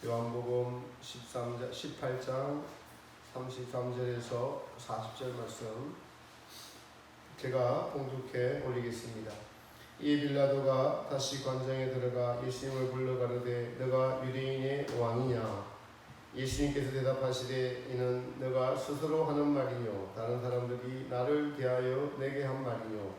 요한복음 18장 33절에서 40절 말씀 제가 봉독해 올리겠습니다. 이에 빌라도가 다시 관장에 들어가 예수님을 불러 가로되 너가 유대인의 왕이냐? 예수님께서 대답하시되 이는 너가 스스로 하는 말이뇨 다른 사람들이 나를 대하여 내게 한 말이뇨.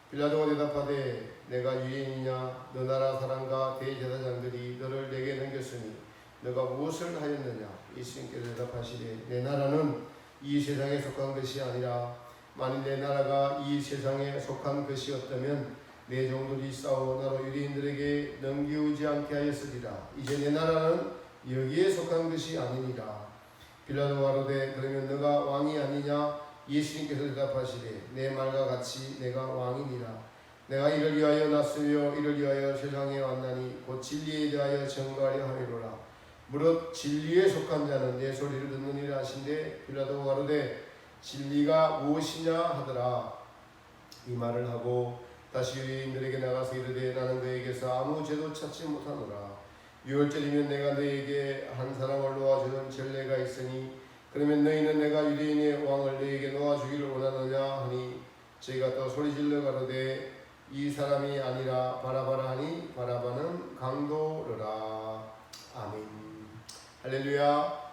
빌라도가 대답하되 내가 유대인이냐? 너 나라 사람과 대제사장들이 너를 내게 넘겼으니 너가 무엇을 하였느냐? 예수님께서 대답하시되 내 나라는 이 세상에 속한 것이 아니라 만일 내 나라가 이 세상에 속한 것이었다면 내 종들이 싸워 나로 유대인들에게 넘기우지 않게 하였으리라. 이제 내 나라는 여기에 속한 것이 아니니라. 빌라도가 가로되 그러면 너가 왕이 아니냐? 예수님께서 대답하시되 내 말과 같이 내가 왕이니라. 내가 이를 위하여 났으며 이를 위하여 세상에 왔나니 곧 진리에 대하여 증거하려 함이로라. 무릇 진리에 속한 자는 내 소리를 듣느니라 하신대 빌라도가 가로되 진리가 무엇이냐 하더라. 이 말을 하고 다시 유대인들에게 나가서 이르되 나는 그에게서 아무 죄도 찾지 못하노라. 유월절이면 내가 너에게 한 사람을 놓아주는 전례가 있으니 그러면 너희는 내가 유대인의 왕을 너에게 놓아주기를 원하느냐 하니 저희가 또 소리질러 가로되 이 사람이 아니라 바라바라 하니 바라바는 강도르라. 아멘. 할렐루야.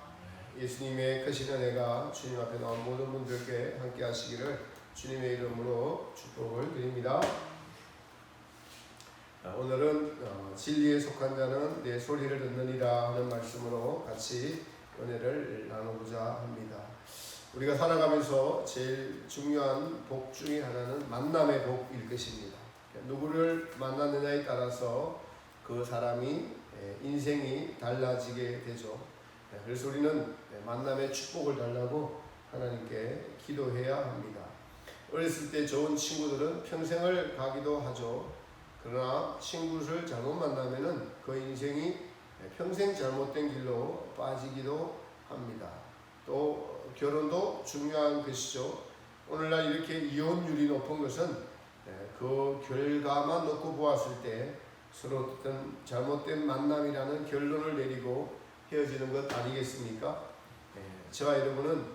예수님의 크신 은혜가 주님 앞에 나온 모든 분들께 함께 하시기를 주님의 이름으로 축복을 드립니다. 오늘은 진리에 속한 자는 내 소리를 듣느니라 하는 말씀으로 같이 은혜를 나누고자 합니다. 우리가 살아가면서 제일 중요한 복 중에 하나는 만남의 복일 것입니다. 누구를 만났느냐에 따라서 그 사람이 인생이 달라지게 되죠. 그래서 우리는 만남의 축복을 달라고 하나님께 기도해야 합니다. 어렸을 때 좋은 친구들은 평생을 가기도 하죠. 그러나 친구를 잘못 만나면은 그 인생이 평생 잘못된 길로 빠지기도 합니다. 또 결혼도 중요한 것이죠. 오늘날 이렇게 이혼율이 높은 것은 그 결과만 놓고 보았을 때 서로 어떤 잘못된 만남이라는 결론을 내리고 헤어지는 것 아니겠습니까? 저와 여러분은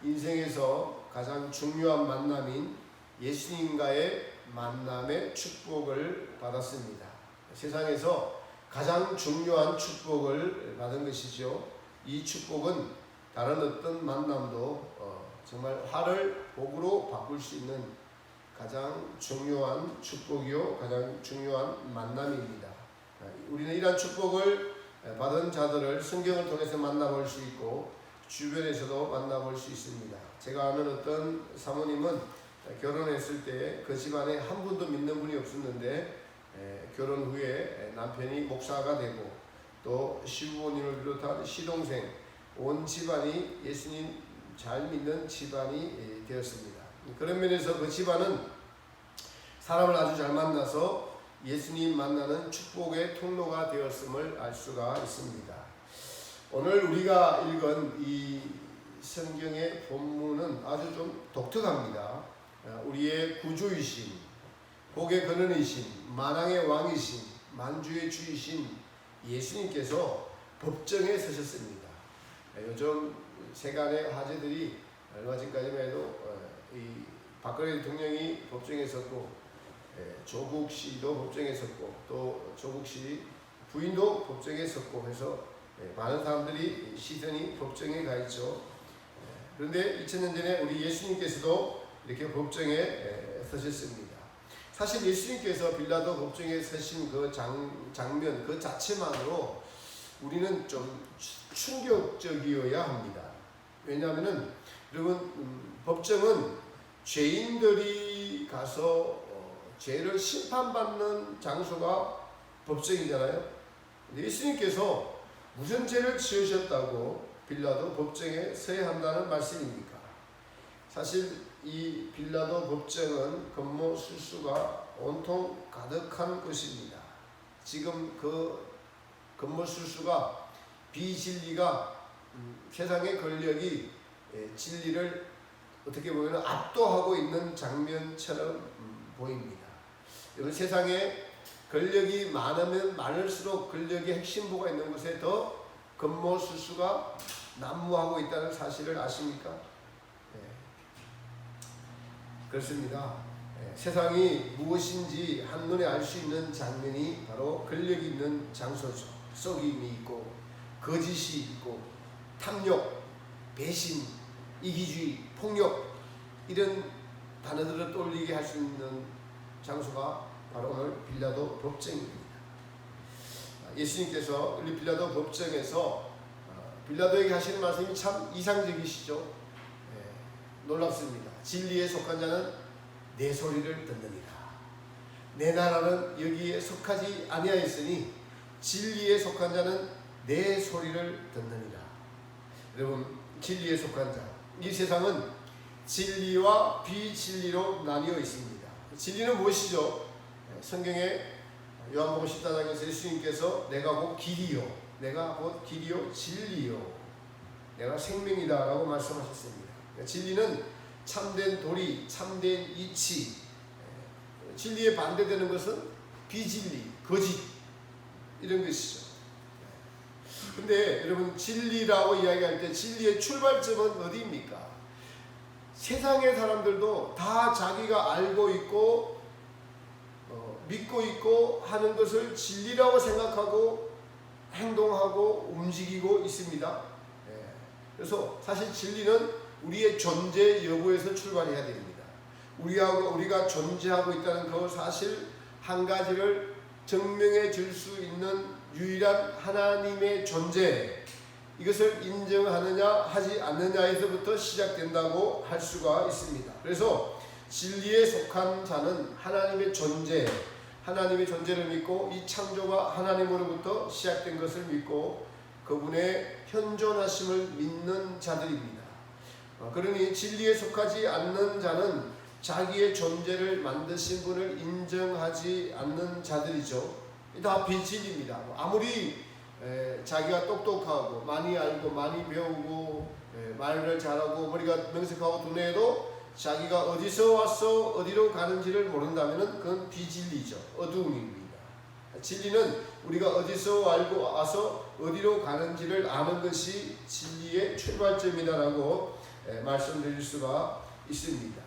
인생에서 가장 중요한 만남인 예수님과의 만남의 축복을 받았습니다. 세상에서 가장 중요한 축복을 받은 것이죠. 이 축복은 다른 어떤 만남도 정말 화를 복으로 바꿀 수 있는 가장 중요한 축복이요 가장 중요한 만남입니다. 우리는 이러한 축복을 받은 자들을 성경을 통해서 만나볼 수 있고 주변에서도 만나볼 수 있습니다. 제가 아는 어떤 사모님은 결혼했을 때 그 집안에 한 분도 믿는 분이 없었는데 결혼 후에 남편이 목사가 되고 또 시부모님을 비롯한 시동생 온 집안이 예수님 잘 믿는 집안이 되었습니다. 그런 면에서 그 집안은 사람을 아주 잘 만나서 예수님 만나는 축복의 통로가 되었음을 알 수가 있습니다. 오늘 우리가 읽은 이 성경의 본문은 아주 좀 독특합니다. 우리의 구주이신, 복의 근원이신, 만왕의 왕이신, 만주의 주이신 예수님께서 법정에 서셨습니다. 요즘 세간의 화제들이 얼마 전까지만 해도 이 박근혜 대통령이 법정에 섰고 조국 씨도 법정에 섰고 또 조국 씨 부인도 법정에 섰고 해서 많은 사람들이 시선이 법정에 가 있죠. 그런데 2000년 전에 우리 예수님께서도 이렇게 법정에 서셨습니다. 사실 예수님께서 빌라도 법정에 서신 그 장면 그 자체만으로 우리는 좀 충격적이어야 합니다. 왜냐하면은 여러분 법정은 죄인들이 가서 죄를 심판받는 장소가 법정이잖아요. 근데 예수님께서 무슨 죄를 지으셨다고 빌라도 법정에 서야 한다는 말씀입니까? 사실 이 빌라도 법정은 건모술수가 온통 가득한 곳입니다. 지금 그 건모술수가 비진리가 세상의 권력이 진리를 어떻게 보면 압도하고 있는 장면처럼 보입니다. 여러분 세상에 권력이 많으면 많을수록 권력의 핵심부가 있는 곳에 더 금모수수가 난무하고 있다는 사실을 아십니까? 그렇습니다. 세상이 무엇인지 한눈에 알 수 있는 장면이 바로 권력이 있는 장소죠. 속임이 있고 거짓이 있고 탐욕, 배신, 이기주의, 폭력 이런 단어들을 떠올리게 할 수 있는 장소가 바로 오늘 빌라도 법정입니다. 예수님께서 우리 빌라도 법정에서 빌라도에게 하시는 말씀이 참 이상적이시죠. 놀랍습니다. 진리에 속한 자는 내 소리를 듣느니라. 내 나라는 여기에 속하지 아니하였으니 진리에 속한 자는 내 소리를 듣느니라. 여러분, 진리에 속한 자, 이 세상은 진리와 비진리로 나뉘어 있습니다. 진리는 무엇이죠? 성경에 요한복음 14장에서 예수님께서 내가 곧 길이요, 내가 곧 길이요 진리요, 내가 생명이다 라고 말씀하셨습니다. 진리는 참된 도리, 참된 이치. 진리에 반대되는 것은 비진리, 거짓 이런 것이죠. 근데 여러분, 진리라고 이야기할 때 진리의 출발점은 어디입니까? 세상의 사람들도 다 자기가 알고 있고 믿고 있고 하는 것을 진리라고 생각하고 행동하고 움직이고 있습니다. 그래서 사실 진리는 우리의 존재 여부에서 출발해야 됩니다. 우리가 존재하고 있다는 그 사실 한 가지를 증명해 줄 수 있는 유일한 하나님의 존재, 이것을 인정하느냐 하지 않느냐에서부터 시작된다고 할 수가 있습니다. 그래서 진리에 속한 자는 하나님의 존재, 하나님의 존재를 믿고 이 창조가 하나님으로부터 시작된 것을 믿고 그분의 현존하심을 믿는 자들입니다. 그러니 진리에 속하지 않는 자는 자기의 존재를 만드신 분을 인정하지 않는 자들이죠. 다 비진리입니다. 아무리 자기가 똑똑하고 많이 알고 많이 배우고 말을 잘하고 머리가 명석하고 두뇌에도 자기가 어디서 와서 어디로 가는지를 모른다면 그건 비진리죠. 어두운 일입니다. 진리는 우리가 어디서 알고 와서 어디로 가는지를 아는 것이 진리의 출발점이다라고 말씀드릴 수가 있습니다.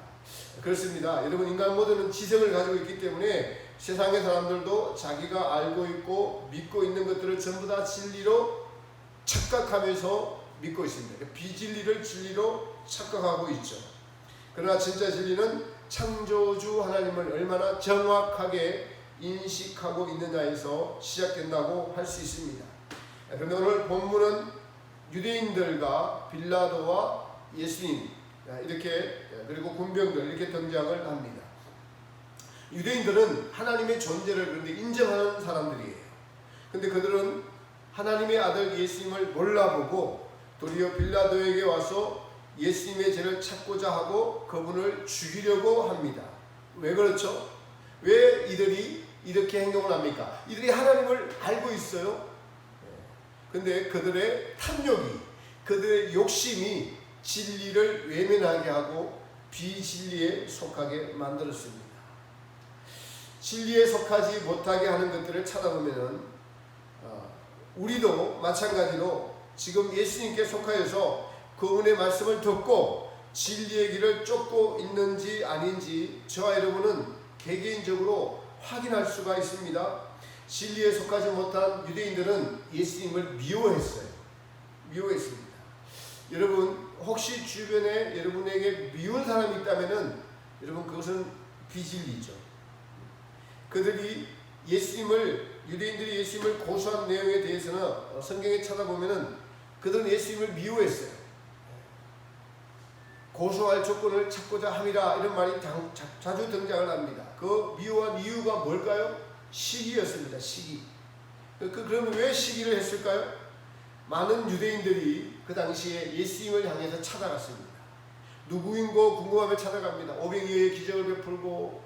그렇습니다. 여러분, 인간 모두는 지성을 가지고 있기 때문에 세상의 사람들도 자기가 알고 있고 믿고 있는 것들을 전부 다 진리로 착각하면서 믿고 있습니다. 비진리를 진리로 착각하고 있죠. 그러나 진짜 진리는 창조주 하나님을 얼마나 정확하게 인식하고 있느냐에서 시작된다고 할 수 있습니다. 그런데 오늘 본문은 유대인들과 빌라도와 예수님 이렇게, 그리고 군병들 이렇게 등장을 합니다. 유대인들은 하나님의 존재를 그런데 인정하는 사람들이에요. 근데 그들은 하나님의 아들 예수님을 몰라보고 도리어 빌라도에게 와서 예수님의 죄를 찾고자 하고 그분을 죽이려고 합니다. 왜 그렇죠? 왜 이들이 이렇게 행동을 합니까? 이들이 하나님을 알고 있어요. 근데 그들의 탐욕이, 그들의 욕심이 진리를 외면하게 하고 비진리에 속하게 만들었습니다. 진리에 속하지 못하게 하는 것들을 찾아보면 우리도 마찬가지로 지금 예수님께 속하여서 그분의 말씀을 듣고 진리의 길을 쫓고 있는지 아닌지 저와 여러분은 개개인적으로 확인할 수가 있습니다. 진리에 속하지 못한 유대인들은 예수님을 미워했어요. 미워했습니다. 여러분, 혹시 주변에 여러분에게 미운 사람이 있다면 여러분, 그것은 비진리죠. 그들이 유대인들이 예수님을 고소한 내용에 대해서는 성경에 찾아보면 그들은 예수님을 미워했어요. 고소할 조건을 찾고자 함이라, 이런 말이 자주 등장을 합니다. 그 미워한 이유가 뭘까요? 시기였습니다. 시기. 그러면 왜 시기를 했을까요? 많은 유대인들이 그 당시에 예수님을 향해서 찾아갔습니다. 누구인고 궁금하며 찾아갑니다. 오병이어의 기적을 베풀고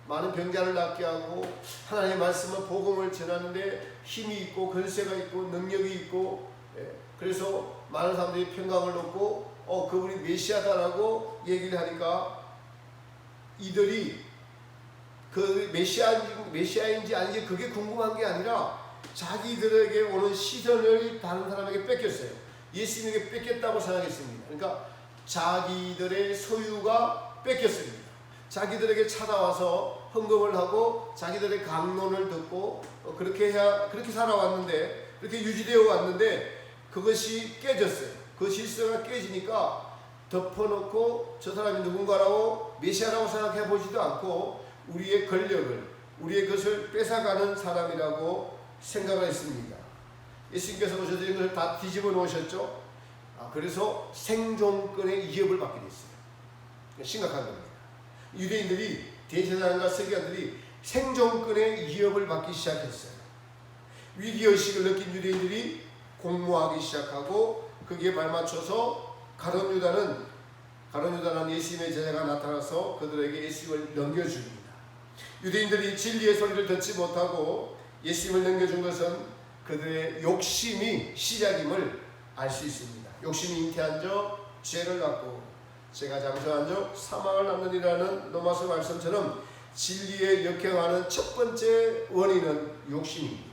많은 병자를 낫게 하고 하나님의 말씀은 복음을 전하는데 힘이 있고 권세가 있고 능력이 있고, 그래서 많은 사람들이 평강을 얻고 그분이 메시아다라고 얘기를 하니까 이들이 그 메시아인지 아닌지 그게 궁금한 게 아니라 자기들에게 오는 시선을 다른 사람에게 뺏겼어요. 예수님에게 뺏겼다고 생각했습니다. 그러니까 자기들의 소유가 뺏겼습니다. 자기들에게 찾아와서 헌금을 하고 자기들의 강론을 듣고 그렇게 살아왔는데, 그렇게 유지되어 왔는데 그것이 깨졌어요. 그 질서가 깨지니까 덮어놓고 저 사람이 누군가라고 메시아라고 생각해 보지도 않고 우리의 권력을, 우리의 것을 뺏어가는 사람이라고 생각을 했습니다. 예수님께서 오셔서 이것을 다 뒤집어 놓으셨죠. 그래서 생존권의 위협을 받게 됐어요. 심각한 겁니다. 유대인들이, 대제사장과 서기관들이 생존권의 위협을 받기 시작했어요. 위기의식을 느낀 유대인들이 공모하기 시작하고 거기에 발맞춰서 가룟 유다는 예수님의 제자가 나타나서 그들에게 예수님을 넘겨줍니다. 유대인들이 진리의 소리를 듣지 못하고 예수님을 넘겨준 것은 그들의 욕심이 시작임을 알 수 있습니다. 욕심이 잉태한 적 죄를 낳고 죄가 장성한 적 사망을 낳느니라는 로마서 말씀처럼 진리에 역행하는 첫 번째 원인은 욕심입니다.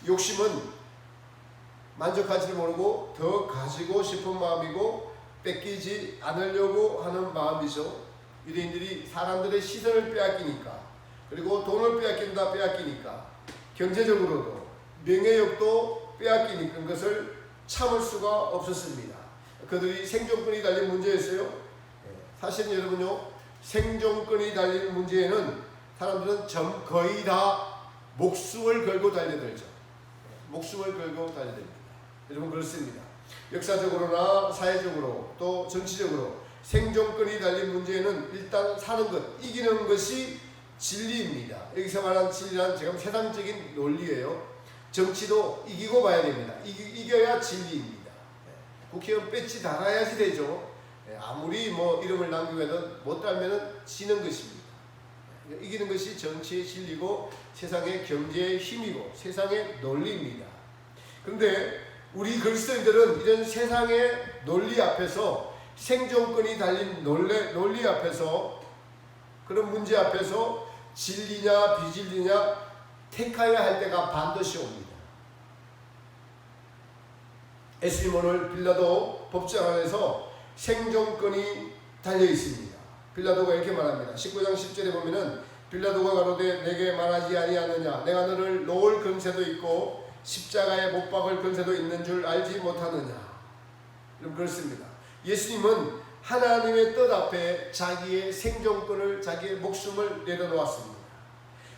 욕심은 만족하지 모르고 더 가지고 싶은 마음이고 뺏기지 않으려고 하는 마음이죠. 유대인들이 사람들의 시선을 빼앗기니까, 그리고 돈을 빼앗기니까, 경제적으로도 명예욕도 빼앗기니까 그것을 참을 수가 없었습니다. 그들이 생존권이 달린 문제였어요. 사실 여러분요, 생존권이 달린 문제에는 사람들은 거의 다 목숨을 걸고 달려들죠. 목숨을 걸고 달려듭니다. 여러분 그렇습니다. 역사적으로나 사회적으로 또 정치적으로 생존권이 달린 문제에는 일단 사는 것, 이기는 것이 진리입니다. 여기서 말하는 진리란 지금 세상적인 논리예요. 정치도 이기고 봐야 됩니다. 이겨야 진리입니다. 국회의원 배지 달아야지 되죠. 아무리 이름을 남기면 못 달면 지는 것입니다. 이기는 것이 정치의 진리고 세상의 경제의 힘이고 세상의 논리입니다. 그런데 우리 그리스도인들은 이런 세상의 논리 앞에서, 생존권이 달린 논리 앞에서, 그런 문제 앞에서 진리냐 비진리냐 택해야 할 때가 반드시 옵니다. 예수님 오늘 빌라도 법정 안에서 생존권이 달려 있습니다. 빌라도가 이렇게 말합니다. 19장 10절에 보면은 빌라도가 가로되 내게 말하지 아니하느냐, 내가 너를 놓을 근세도 있고 십자가에 못 박을 근세도 있는 줄 알지 못하느냐. 그렇습니다. 예수님은 하나님의 뜻 앞에 자기의 생존권을, 자기의 목숨을 내려놓았습니다.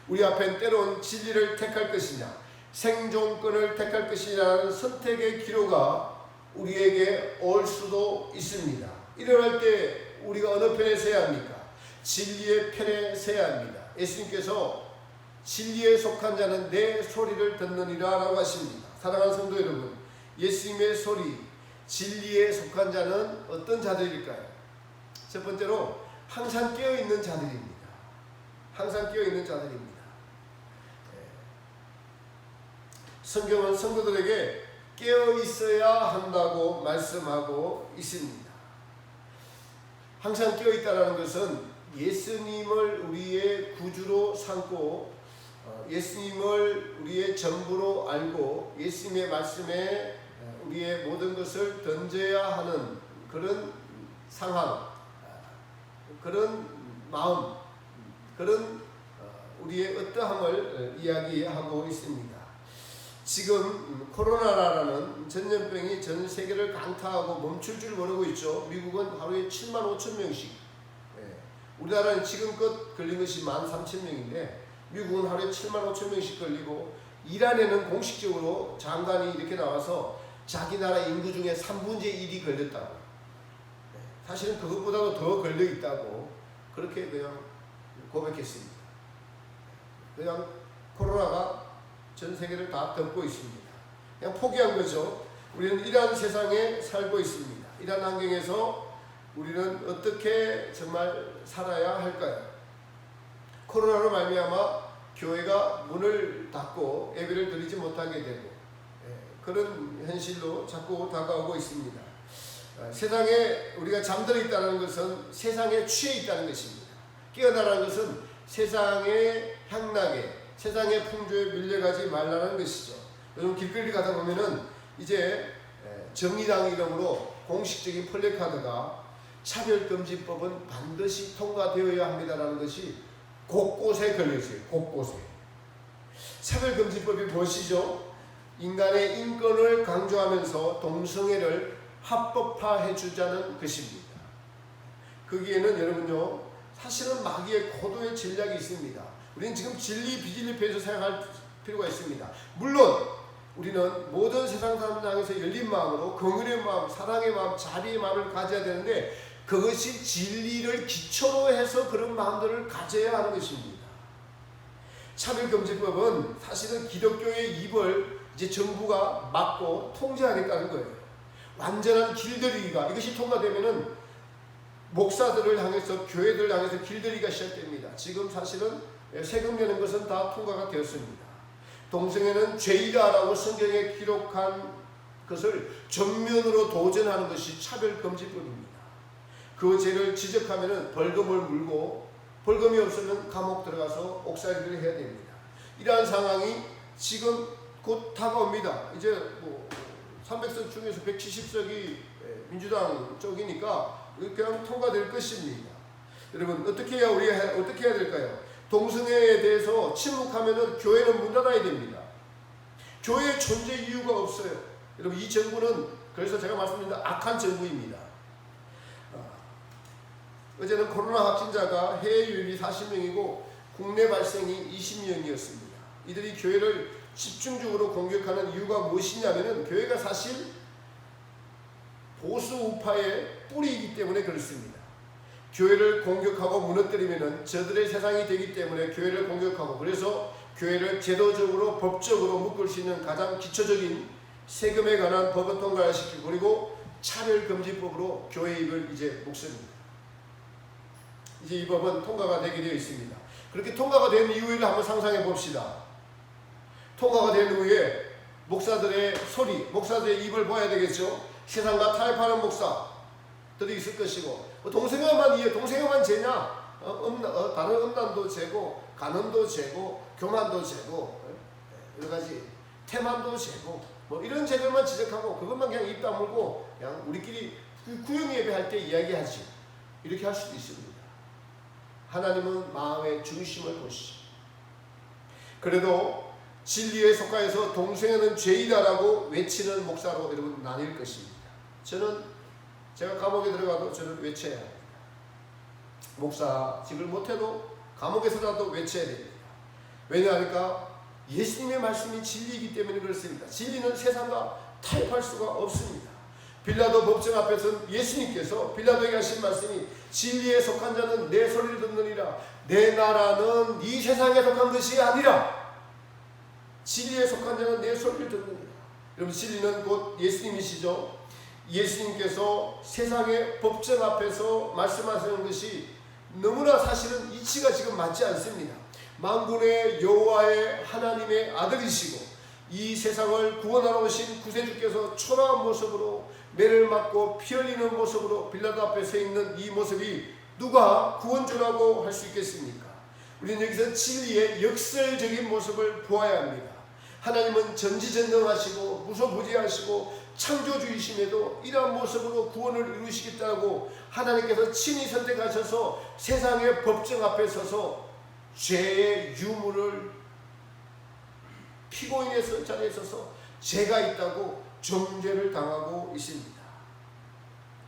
우리 앞엔 때론 진리를 택할 것이냐, 생존권을 택할 것이냐는 선택의 기로가 우리에게 올 수도 있습니다. 일어날 때 우리가 어느 편에 서야 합니까? 진리의 편에 서야 합니다. 예수님께서 진리에 속한 자는 내 소리를 듣느니라 라고 하십니다. 사랑하는 성도 여러분, 예수님의 소리, 진리에 속한 자는 어떤 자들일까요? 첫 번째로 항상 깨어있는 자들입니다. 항상 깨어있는 자들입니다. 성경은 성도들에게 깨어있어야 한다고 말씀하고 있습니다. 항상 깨어있다는 것은 예수님을 우리의 구주로 삼고 예수님을 우리의 전부로 알고 예수님의 말씀에 우리의 모든 것을 던져야 하는 그런 상황, 그런 마음, 그런 우리의 어떠함을 이야기하고 있습니다. 지금 코로나라는 전염병이 전 세계를 강타하고 멈출 줄 모르고 있죠. 미국은 하루에 7만 5천 명씩, 우리나라는 지금껏 걸린 것이 13,000명인데 미국은 하루에 7만 5천 명씩 걸리고, 이란에는 공식적으로 장관이 이렇게 나와서 자기 나라 인구 중에 3분의 1이 걸렸다고, 사실은 그것보다도 더 걸려 있다고 그렇게 그냥 고백했습니다. 그냥 코로나가 전 세계를 다 덮고 있습니다. 그냥 포기한 거죠. 우리는 이러한 세상에 살고 있습니다. 이러한 환경에서 우리는 어떻게 정말 살아야 할까요? 코로나로 말미암아 교회가 문을 닫고 예배를 드리지 못하게 되고, 그런 현실로 자꾸 다가오고 있습니다. 세상에 우리가 잠들어 있다는 것은 세상에 취해 있다는 것입니다. 깨어나라는 것은 세상의 향락에, 세상의 풍조에 밀려가지 말라는 것이죠. 요즘 길거리 가다 보면은 이제 정의당 이름으로 공식적인 플래카드가 차별금지법은 반드시 통과되어야 합니다라는 것이 곳곳에 걸려있어요. 곳곳에. 차별금지법이 무엇이죠? 인간의 인권을 강조하면서 동성애를 합법화해 주자는 것입니다. 거기에는 여러분요, 사실은 마귀의 고도의 전략이 있습니다. 우리는 지금 진리 비진리 편에서 생각할 필요가 있습니다. 물론 우리는 모든 세상 사람들 향해서 열린 마음으로 긍휼의 마음, 사랑의 마음, 자비의 마음을 가져야 되는데 그것이 진리를 기초로 해서 그런 마음들을 가져야 하는 것입니다. 차별금지법은 사실은 기독교의 입을 이제 정부가 막고 통제하겠다는 거예요. 완전한 길들이기가, 이것이 통과되면은 목사들을 향해서, 교회들을 향해서 길들이기가 시작됩니다. 지금 사실은 세금 내는 것은 다 통과가 되었습니다. 동성애는 죄이다라고 성경에 기록한 것을 전면으로 도전하는 것이 차별금지법입니다. 그 죄를 지적하면 벌금을 물고, 벌금이 없으면 감옥 들어가서 옥살이를 해야 됩니다. 이러한 상황이 지금 곧 다가옵니다. 이제 300석 중에서 170석이 민주당 쪽이니까 그냥 통과될 것입니다. 여러분, 어떻게 해야 될까요? 동성애에 대해서 침묵하면은 교회는 문 닫아야 됩니다. 교회의 존재 이유가 없어요. 여러분, 이 정부는, 그래서 제가 말씀드린 악한 정부입니다. 어제는 코로나 확진자가 해외 유입이 40명이고 국내 발생이 20명이었습니다. 이들이 교회를 집중적으로 공격하는 이유가 무엇이냐면은 교회가 사실 보수 우파의 뿌리이기 때문에 그렇습니다. 교회를 공격하고 무너뜨리면은 저들의 세상이 되기 때문에 교회를 공격하고, 그래서 교회를 제도적으로 법적으로 묶을 수 있는 가장 기초적인 세금에 관한 법을 통과시키고, 그리고 차별금지법으로 교회 입을 이제 묶습니다. 이제 이 법은 통과가 되게 되어 있습니다. 그렇게 통과가 된 이후를 한번 상상해 봅시다. 통과가 된 후에 목사들의 소리, 목사들의 입을 봐야 되겠죠. 세상과 타협하는 목사들이 있을 것이고, 동성애만 죄냐? 다른 음란도 죄고, 간음도 죄고, 교만도 죄고, 여러 가지 태만도 죄고, 이런 죄들만 지적하고 그것만 그냥 입 다물고 그냥 우리끼리 구역 예배할 때 이야기하지. 이렇게 할 수도 있습니다. 하나님은 마음의 중심을 보시죠. 그래도 진리에 속하여서 동성애는 죄이다라고 외치는 목사로 여러분 나뉠 것입니다. 제가 감옥에 들어가도 저는 외쳐야 합니다. 목사직을 못해도 감옥에서라도 외쳐야 됩니다. 왜냐하니까 예수님의 말씀이 진리이기 때문에 그렇습니다. 진리는 세상과 타협할 수가 없습니다. 빌라도 법정 앞에서는 예수님께서 빌라도에게 하신 말씀이 진리에 속한 자는 내 소리를 듣느니라. 내 나라는 이 세상에 속한 것이 아니라 진리에 속한 자는 내 소리를 듣느니라. 여러분, 진리는 곧 예수님이시죠. 예수님께서 세상의 법정 앞에서 말씀하시는 것이 너무나 사실은 이치가 지금 맞지 않습니다. 만군의 여호와의 하나님의 아들이시고 이 세상을 구원하러 오신 구세주께서 초라한 모습으로 매를 맞고 피 흘리는 모습으로 빌라도 앞에 서 있는 이 모습이 누가 구원주라고 할 수 있겠습니까? 우리는 여기서 진리의 역설적인 모습을 보아야 합니다. 하나님은 전지전능하시고 무소부지하시고 창조주이심에도 이러한 모습으로 구원을 이루시겠다고 하나님께서 친히 선택하셔서 세상의 법정 앞에 서서 죄의 유무를 피고인의 자리에 서서 죄가 있다고 정죄를 당하고 있습니다.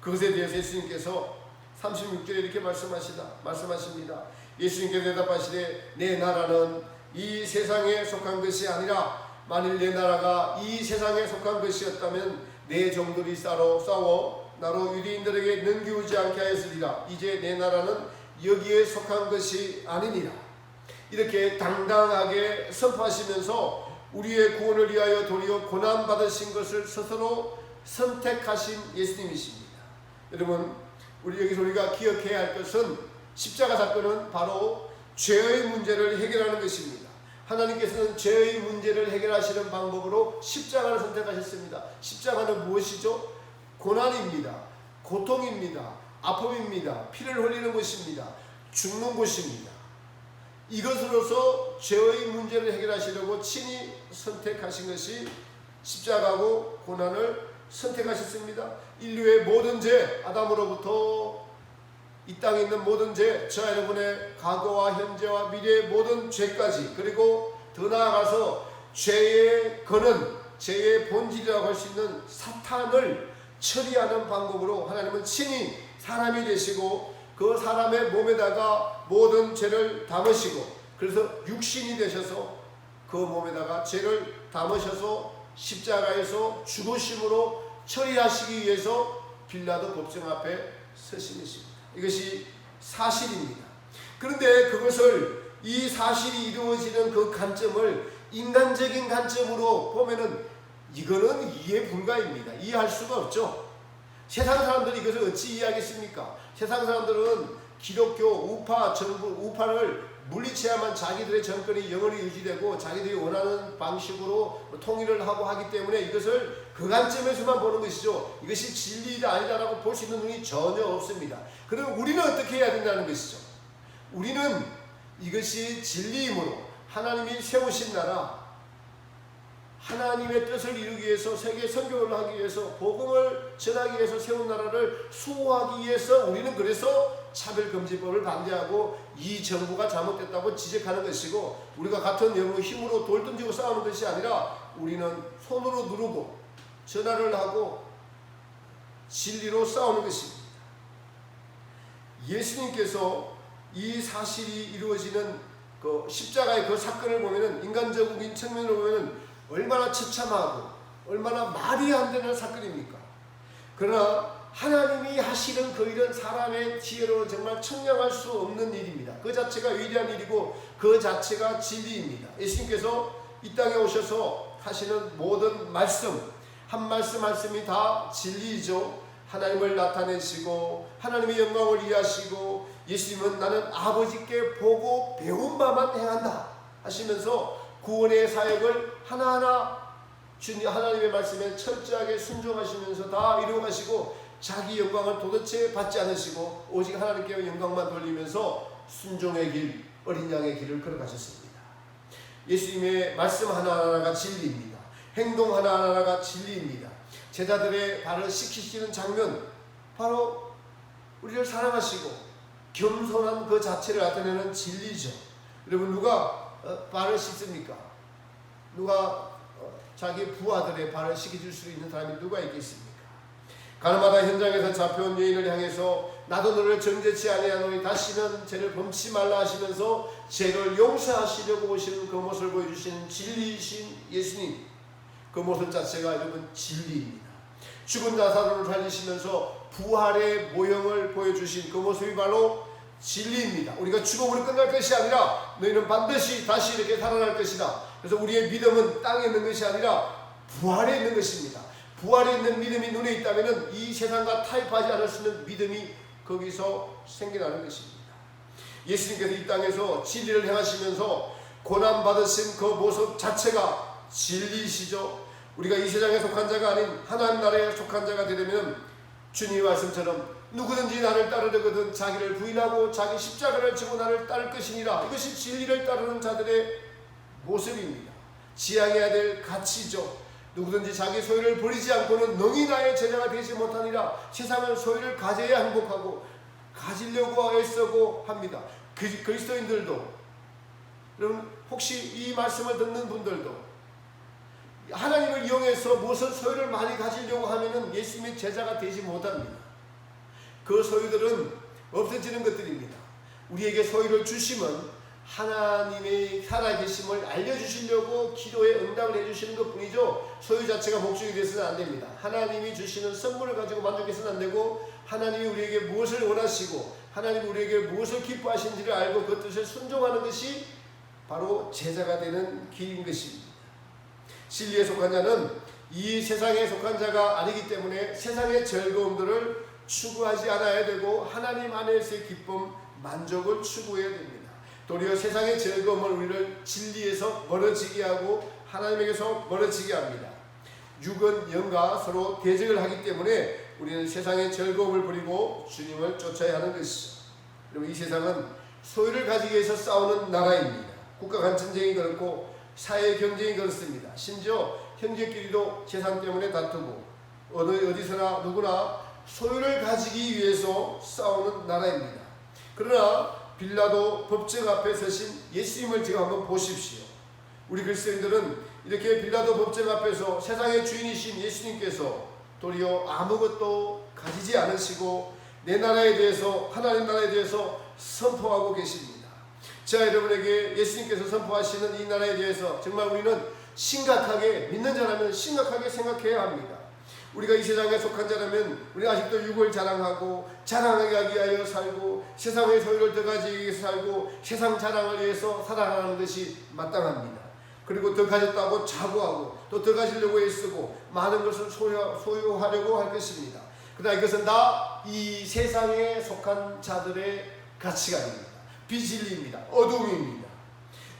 그것에 대해서 예수님께서 36절에 이렇게 말씀하십니다. 예수님께서 대답하시되 내 나라는 이 세상에 속한 것이 아니라 만일 내 나라가 이 세상에 속한 것이었다면 내 종들이 싸워 나로 유대인들에게 넘기우지 않게 하였으리라. 이제 내 나라는 여기에 속한 것이 아니니라. 이렇게 당당하게 선포하시면서 우리의 구원을 위하여 도리어 고난받으신 것을 스스로 선택하신 예수님이십니다. 여러분, 우리가 기억해야 할 것은 십자가 사건은 바로 죄의 문제를 해결하는 것입니다. 하나님께서는 죄의 문제를 해결하시는 방법으로 십자가를 선택하셨습니다. 십자가는 무엇이죠? 고난입니다. 고통입니다. 아픔입니다. 피를 흘리는 것입니다. 죽는 것입니다. 이것으로서 죄의 문제를 해결하시려고 친히 선택하신 것이 십자가고 고난을 선택하셨습니다. 인류의 모든 죄, 아담으로부터 이 땅에 있는 모든 죄, 저와 여러분의 과거와 현재와 미래의 모든 죄까지, 그리고 더 나아가서 죄의 근원, 죄의 본질이라고 할 수 있는 사탄을 처리하는 방법으로 하나님은 친히 사람이 되시고 그 사람의 몸에다가 모든 죄를 담으시고, 그래서 육신이 되셔서 그 몸에다가 죄를 담으셔서 십자가에서 죽으심으로 처리하시기 위해서 빌라도 법정 앞에 서신 것입니다. 이것이 사실입니다. 그런데 그것을, 이 사실이 이루어지는 그 관점을 인간적인 관점으로 보면은 이거는 이해 불가입니다. 이해할 수가 없죠. 세상 사람들이 이것을 어찌 이해하겠습니까? 세상 사람들은 기독교 우파, 정부 우파를 물리쳐야만 자기들의 정권이 영원히 유지되고 자기들이 원하는 방식으로 통일을 하고 하기 때문에 이것을 그 관점에서만 보는 것이죠. 이것이 진리이다 아니다라고 볼 수 있는 눈이 전혀 없습니다. 그럼 우리는 어떻게 해야 된다는 것이죠. 우리는 이것이 진리이므로 하나님이 세우신 나라, 하나님의 뜻을 이루기 위해서, 세계 선교를 하기 위해서, 복음을 전하기 위해서 세운 나라를 수호하기 위해서 우리는 그래서 차별금지법을 반대하고 이 정부가 잘못됐다고 지적하는 것이고, 우리가 같은 영의 힘으로 돌 던지고 싸우는 것이 아니라 우리는 손으로 누르고 전화를 하고 진리로 싸우는 것입니다. 예수님께서 이 사실이 이루어지는 그 십자가의 그 사건을 보면은, 인간적인 측면으로 보면은 얼마나 처참하고 얼마나 말이 안 되는 사건입니까? 그러나 하나님이 하시는 그 일은 사람의 지혜로는 정말 청량할 수 없는 일입니다. 그 자체가 위대한 일이고 그 자체가 진리입니다. 예수님께서 이 땅에 오셔서 하시는 모든 말씀, 한 말씀 말씀이 다 진리이죠. 하나님을 나타내시고 하나님의 영광을 이해하시고, 예수님은 나는 아버지께 보고 배운 바만 행한다 하시면서 구원의 사역을 하나하나 주님 하나님의 말씀에 철저하게 순종하시면서 다 이루어가시고, 자기 영광을 도대체 받지 않으시고 오직 하나님께 영광만 돌리면서 순종의 길, 어린 양의 길을 걸어가셨습니다. 예수님의 말씀 하나하나가 진리입니다. 행동 하나하나가 진리입니다. 제자들의 발을 씻기시는 장면, 바로 우리를 사랑하시고 겸손한 그 자체를 나타내는 진리죠. 여러분, 누가 발을 씻습니까? 누가 자기 부하들의 발을 씻겨줄 수 있는 사람이 누가 있겠습니까? 가나마다 현장에서 잡혀온 여인을 향해서 나도 너를 정죄치 아니하노니 다시는 죄를 범치 말라 하시면서 죄를 용서하시려고 오시는 그 모습을 보여주시는 진리이신 예수님, 그 모습 자체가 여러분 진리입니다. 죽은 나사로를 살리시면서 부활의 모형을 보여주신 그 모습이 바로 진리입니다. 우리가 죽음으로 끝날 것이 아니라 너희는 반드시 다시 이렇게 살아날 것이다. 그래서 우리의 믿음은 땅에 있는 것이 아니라 부활에 있는 것입니다. 부활에 있는 믿음이 눈에 있다면 이 세상과 타협하지 않을 수 있는 믿음이 거기서 생겨나는 것입니다. 예수님께서 이 땅에서 진리를 행하시면서 고난받으신 그 모습 자체가 진리이시죠. 우리가 이 세상에 속한 자가 아닌 하나님 나라에 속한 자가 되려면 주님의 말씀처럼 누구든지 나를 따르려거든 자기를 부인하고 자기 십자가를 지고 나를 따를 것이니라. 이것이 진리를 따르는 자들의 모습입니다. 지향해야 될 가치죠. 누구든지 자기 소유를 버리지 않고는 능히 나의 제자가 되지 못하니라. 세상은 소유를 가져야 행복하고 가지려고 애쓰고 합니다. 그리스도인들도, 여러분 혹시 이 말씀을 듣는 분들도 하나님을 이용해서 무슨 소유를 많이 가지려고 하면은 예수님의 제자가 되지 못합니다. 그 소유들은 없어지는 것들입니다. 우리에게 소유를 주심은 하나님의 살아계심을 알려주시려고 기도에 응답을 해주시는 것 뿐이죠, 소유 자체가 목적이 되어서는 안 됩니다. 하나님이 주시는 선물을 가지고 만족해서는 안 되고, 하나님이 우리에게 무엇을 원하시고 하나님이 우리에게 무엇을 기뻐하시는지를 알고 그 뜻을 순종하는 것이 바로 제자가 되는 길인 것입니다. 진리에 속한 자는 이 세상에 속한 자가 아니기 때문에 세상의 즐거움들을 추구하지 않아야 되고 하나님 안에서의 기쁨, 만족을 추구해야 됩니다. 도리어 세상의 즐거움을 우리를 진리에서 멀어지게 하고 하나님에게서 멀어지게 합니다. 육은 영과 서로 대적을 하기 때문에 우리는 세상의 즐거움을 버리고 주님을 쫓아야 하는 것이죠. 그리고 이 세상은 소유를 가지기 위해서 싸우는 나라입니다. 국가 간 전쟁이 그렇고 사회 경쟁이 그렇습니다. 심지어 형제끼리도 재산 때문에 다투고 어디서나 누구나 소유를 가지기 위해서 싸우는 나라입니다. 그러나 빌라도 법정 앞에 서신 예수님을 지금 한번 보십시오. 우리 그리스도인들은 이렇게 빌라도 법정 앞에서 세상의 주인이신 예수님께서 도리어 아무것도 가지지 않으시고 내 나라에 대해서, 하나님 나라에 대해서 선포하고 계십니다. 자, 여러분에게 예수님께서 선포하시는 이 나라에 대해서 정말 우리는 심각하게, 믿는 자라면 심각하게 생각해야 합니다. 우리가 이 세상에 속한 자라면 우리는 아직도 육을 자랑하고 자랑하게 하기 위하여 살고 세상의 소유를 더 가지기 위해서 살고 세상 자랑을 위해서 살아가는 것이 마땅합니다. 그리고 더 가졌다고 자부하고 또 더 가지려고 애쓰고 많은 것을 소유하려고 할 것입니다. 그러나 이것은 다 이 세상에 속한 자들의 가치관입니다. 비진리입니다. 어둠입니다.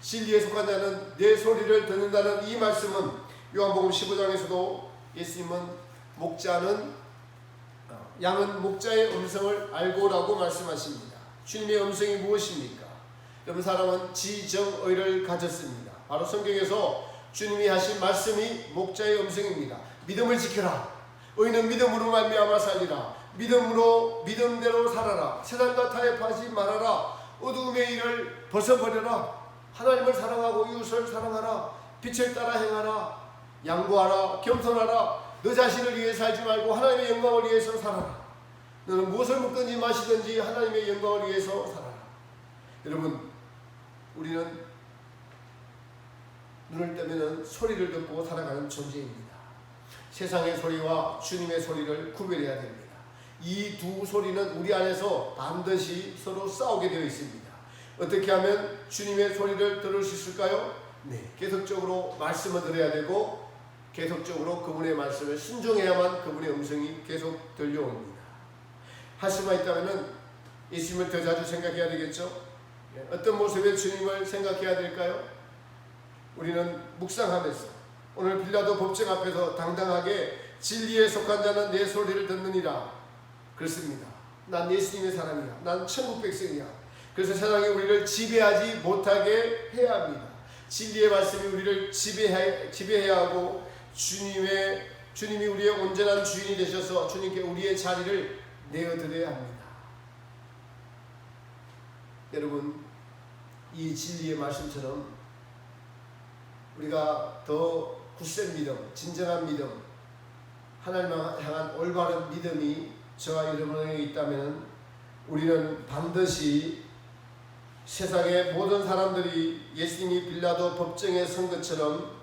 진리에 속한 자는 내 소리를 듣는다는 이 말씀은 요한복음 15장에서도 예수님은 양은 목자의 음성을 알고라고 말씀하십니다. 주님의 음성이 무엇입니까? 여러분, 사람은 지정의를 가졌습니다. 바로 성경에서 주님이 하신 말씀이 목자의 음성입니다. 믿음을 지켜라. 의인은 믿음으로 말미암아 살리라. 믿음대로 살아라. 세상과 타협하지 말아라. 어두움의 일을 벗어버려라. 하나님을 사랑하고 이웃을 사랑하라. 빛을 따라 행하라. 양보하라. 겸손하라. 너 자신을 위해 살지 말고 하나님의 영광을 위해서 살아라. 너는 무엇을 먹든지 마시든지 하나님의 영광을 위해서 살아라. 여러분, 우리는 눈을 뜨면 소리를 듣고 살아가는 존재입니다. 세상의 소리와 주님의 소리를 구별해야 됩니다. 이 두 소리는 우리 안에서 반드시 서로 싸우게 되어 있습니다. 어떻게 하면 주님의 소리를 들을 수 있을까요? 계속적으로 말씀을 들어야 되고 계속적으로 그분의 말씀을 순종해야만 그분의 음성이 계속 들려옵니다. 할 수만 있다면 예수님을 더 자주 생각해야 되겠죠? 어떤 모습의 주님을 생각해야 될까요? 우리는 묵상하면서 오늘 빌라도 법정 앞에서 당당하게 진리에 속한 자는 내 소리를 듣느니라. 그렇습니다. 난 예수님의 사람이야. 난 천국 백성이야. 그래서 세상이 우리를 지배하지 못하게 해야 합니다. 진리의 말씀이 우리를 지배해야 하고 주님이 우리의 온전한 주인이 되셔서 주님께 우리의 자리를 내어드려야 합니다. 여러분, 이 진리의 말씀처럼 우리가 더 굳센 믿음, 진정한 믿음, 하나님을 향한 올바른 믿음이 저와 여러분에게 있다면 우리는 반드시 세상의 모든 사람들이 예수님이 빌라도 법정에 선 것처럼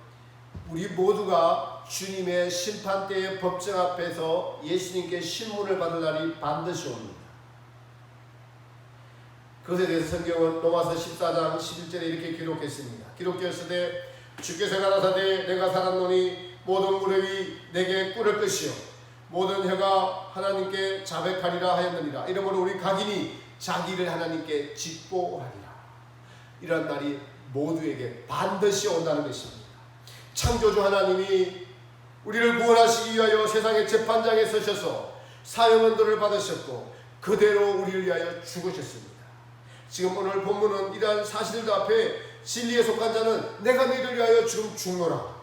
우리 모두가 주님의 심판대의 법정 앞에서 예수님께 신문을 받을 날이 반드시 옵니다. 그것에 대해서 성경은 로마서 14장 11절에 이렇게 기록했습니다. 기록되었으되 주께서 가라사대 내가 살았노니 모든 무릎이 내게 꿇을 것이요 모든 혀가 하나님께 자백하리라 하였느니라. 이러므로 우리 각인이 자기를 하나님께 직보하리라. 이런 날이 모두에게 반드시 온다는 것입니다. 창조주 하나님이 우리를 구원하시기 위하여 세상의 재판장에 서셔서 사형언도를 받으셨고 그대로 우리를 위하여 죽으셨습니다. 지금 오늘 본문은 이러한 사실들 앞에 진리에 속한 자는 내가 너희를 위하여 지금 죽노라.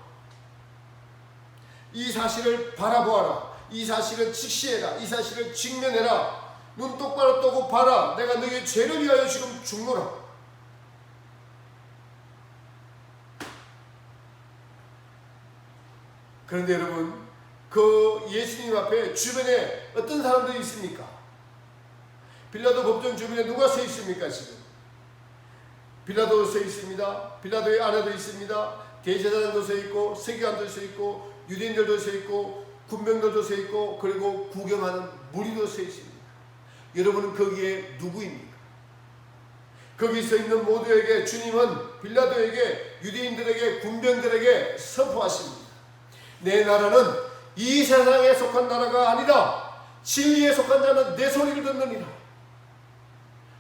이 사실을 바라보아라. 이 사실을 직시해라. 이 사실을 직면해라. 눈 똑바로 뜨고 봐라. 내가 너희의 죄를 위하여 지금 죽노라. 그런데 여러분, 그 예수님 앞에 주변에 어떤 사람들이 있습니까? 빌라도 법정 주변에 누가 서 있습니까? 지금 빌라도도 서 있습니다. 빌라도의 아내도 있습니다. 대제사장도 서 있고 서기관도 서 있고 유대인들도 서 있고 군병들도 서 있고 그리고 구경하는 무리도 서 있습니다. 여러분은 거기에 누구입니까? 거기 서 있는 모두에게 주님은 빌라도에게 유대인들에게 군병들에게 선포하십니다. 내 나라는 이 세상에 속한 나라가 아니라 진리에 속한 자는 내 소리를 듣느니라.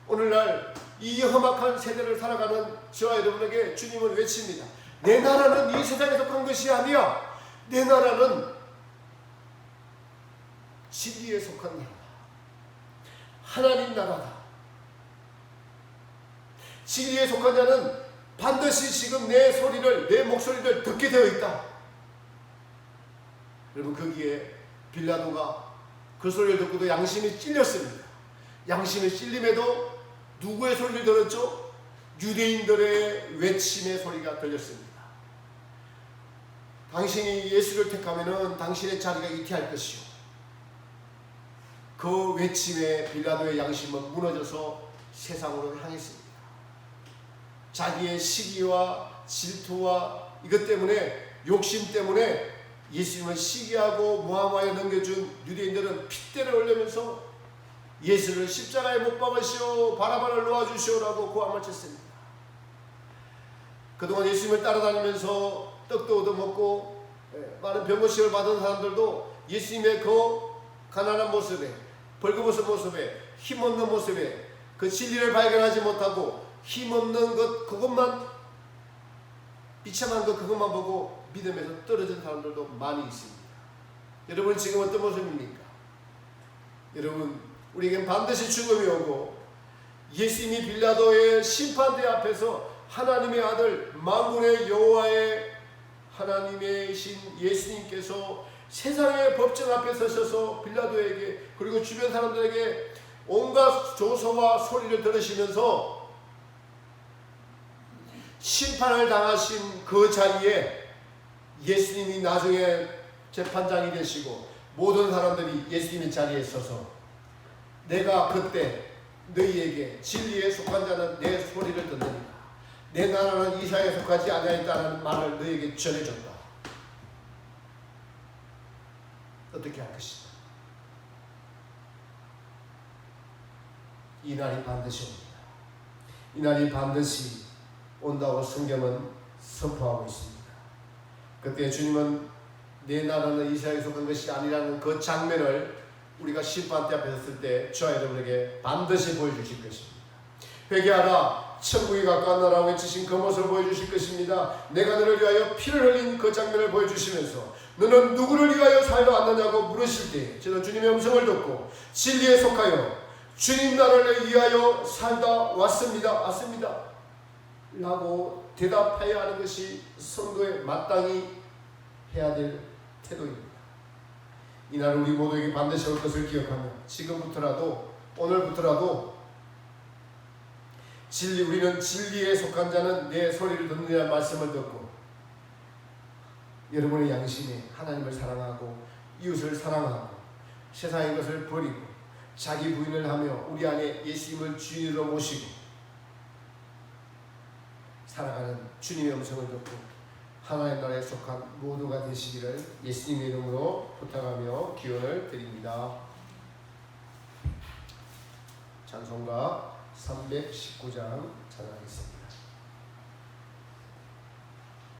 오늘날 이 험악한 세대를 살아가는 저와 여러분에게 주님은 외칩니다. 내 나라는 이 세상에 속한 것이 아니야. 내 나라는 진리에 속한 나라다. 하나님 나라다. 진리에 속한 자는 반드시 지금 내 소리를, 내 목소리를 듣게 되어 있다. 여러분, 거기에 빌라도가 그 소리를 듣고도 양심이 찔렸습니다. 양심이 찔림에도 누구의 소리를 들었죠? 유대인들의 외침의 소리가 들렸습니다. 당신이 예수를 택하면은 당신의 자리가 이태할 것이요. 그 외침에 빌라도의 양심은 무너져서 세상으로 향했습니다. 자기의 시기와 질투와 이것 때문에, 욕심 때문에 예수님을 시기하고 모함하여 넘겨준 유대인들은 핏대를 올리면서 예수를 십자가에 못 박으시오, 바라바를 놓아주시오라고 고함을 쳤습니다. 그동안 예수님을 따라다니면서 떡도 얻어먹고 많은 병고식을 받은 사람들도 예수님의 그 가난한 모습에, 벌거벗은 모습에, 힘없는 모습에 그 진리를 발견하지 못하고 힘없는 것, 그것만, 비참한 것 그것만 보고 믿음에서 떨어진 사람들도 많이 있습니다. 여러분, 지금 어떤 모습입니까? 여러분, 우리에겐 반드시 죽음이 오고 예수님이 빌라도의 심판대 앞에서 하나님의 아들 만군의 여호와의 하나님이신 예수님께서 세상의 법정 앞에 서셔서 빌라도에게, 그리고 주변 사람들에게 온갖 조소와 소리를 들으시면서 심판을 당하신 그 자리에 예수님이 나중에 재판장이 되시고 모든 사람들이 예수님의 자리에 서서 내가 그때 너희에게 진리에 속한 자는 내 소리를 듣느니라, 내 나라는 이사에 속하지 아니하였다는 말을 너희에게 전해줬다. 어떻게 할 것이다. 이 날이 반드시 옵니다. 이 날이 반드시 온다고 성경은 선포하고 있습니다. 그때 주님은 내 나라는 이스라엘에 속한 것이 아니라는 그 장면을 우리가 심판대 앞에 섰을 때 저와 여러분에게 반드시 보여주실 것입니다. 회개하라, 천국이 가까웠노라 외치신 그 모습을 보여주실 것입니다. 내가 너를 위하여 피를 흘린 그 장면을 보여주시면서 너는 누구를 위하여 살려 왔느냐고 물으실 때 저는 주님의 음성을 듣고 진리에 속하여 주님 나라를 위하여 살다 왔습니다 라고 대답해야 하는 것이 성도의 마땅히 해야 될 태도입니다. 이날 우리 모두에게 반드시 올 것을 기억하며 지금부터라도, 오늘부터라도 우리는 진리에 속한 자는 내 소리를 듣느냐는 말씀을 듣고 여러분의 양심에 하나님을 사랑하고 이웃을 사랑하고 세상의 것을 버리고 자기 부인을 하며 우리 안에 예수님을 주인으로 모시고 살아가는 주님의 음성을 듣고 하나님 나라에 속한 모두가 되시기를 예수님의 이름으로 부탁하며 기원을 드립니다. 찬송가 319장 찬양하겠습니다.